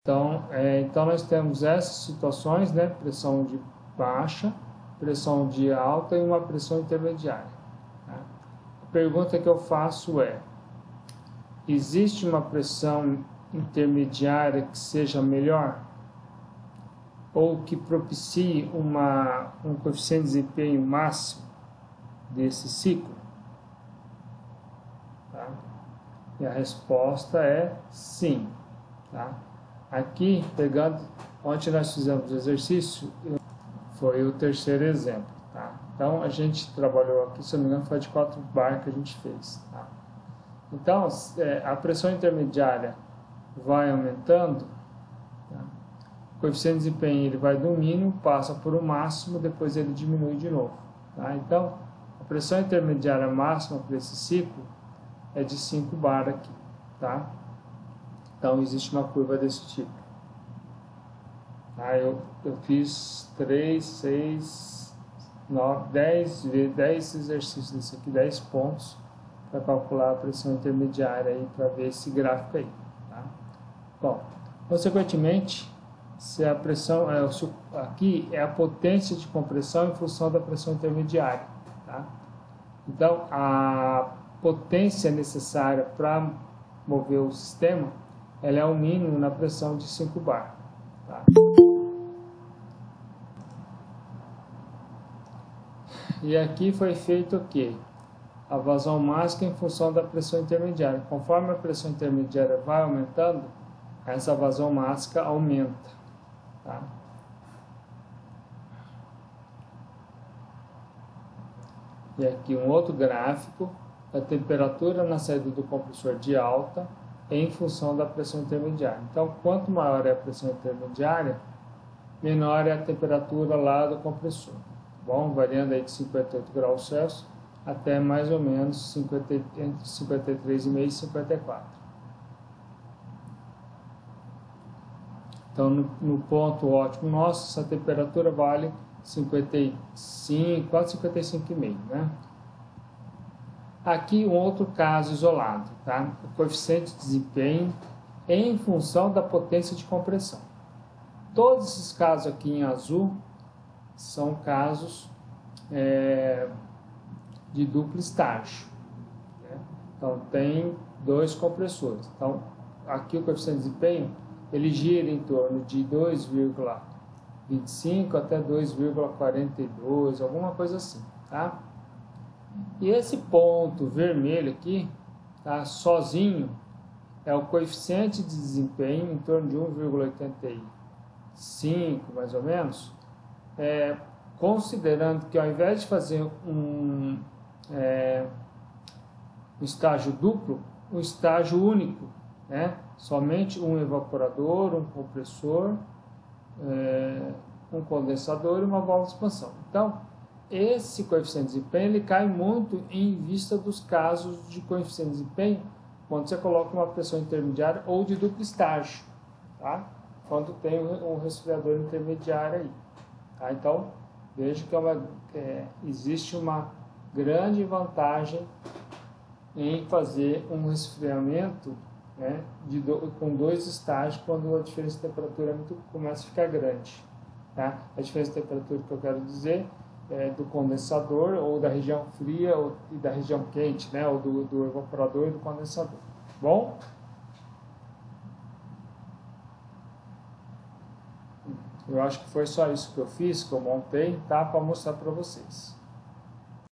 Então nós temos essas situações, né? Pressão de baixa, pressão de alta e uma pressão intermediária. Tá? A pergunta que eu faço é: existe uma pressão intermediária que seja melhor? Ou que propicie um coeficiente de desempenho máximo desse ciclo? Tá? E a resposta é sim. Tá? Aqui, pegando, onde nós fizemos o exercício, foi o terceiro exemplo. Tá? Então, a gente trabalhou aqui, se não me engano, foi de 4 bar que a gente fez. Tá? Então, a pressão intermediária vai aumentando, tá? O coeficiente de desempenho ele vai do mínimo, passa por um máximo, depois ele diminui de novo. Tá? Então, a pressão intermediária máxima para esse ciclo é de 5 bar aqui. Tá? Então, existe uma curva desse tipo. Tá? Eu fiz 3, 6, 9, 10 exercícios desse aqui, 10 pontos, para calcular a pressão intermediária aí, para ver esse gráfico aí. Tá? Bom, consequentemente, se a pressão, aqui é a potência de compressão em função da pressão intermediária. Tá? Então, a potência necessária para mover o sistema, ela é o mínimo na pressão de 5 bar. Tá? E aqui foi feito o quê? A vazão máxima em função da pressão intermediária. Conforme a pressão intermediária vai aumentando, essa vazão máxima aumenta. Tá? E aqui um outro gráfico, a temperatura na saída do compressor de alta em função da pressão intermediária. Então, quanto maior é a pressão intermediária, menor é a temperatura lá do compressor. Bom, variando aí de 58 graus Celsius até mais ou menos entre 53,5 e 54. Então, no ponto ótimo nosso, essa temperatura vale 55, quase 55,5, né? Aqui um outro caso isolado, tá? O coeficiente de desempenho em função da potência de compressão. Todos esses casos aqui em azul são casos de duplo estágio. Né? Então, tem 2 compressores. Então, aqui o coeficiente de desempenho, ele gira em torno de 2,25 até 2,42, alguma coisa assim, tá? E esse ponto vermelho aqui, tá, sozinho, é o coeficiente de desempenho em torno de 1,85, mais ou menos, considerando que ao invés de fazer um estágio duplo, um estágio único, né? Somente um evaporador, um compressor, um condensador e uma válvula de expansão. Então, esse coeficiente de desempenho ele cai muito em vista dos casos de coeficiente de desempenho quando você coloca uma pressão intermediária ou de duplo estágio, tá? Quando tem um resfriador intermediário aí. Tá? Então, veja que existe uma grande vantagem em fazer um resfriamento, né, com 2 estágios quando a diferença de temperatura começa a ficar grande. Tá? A diferença de temperatura que eu quero dizer é do condensador ou da região fria e da região quente, né, ou do evaporador e do condensador. Bom? Eu acho que foi só isso que eu fiz, que eu montei, tá, para mostrar para vocês.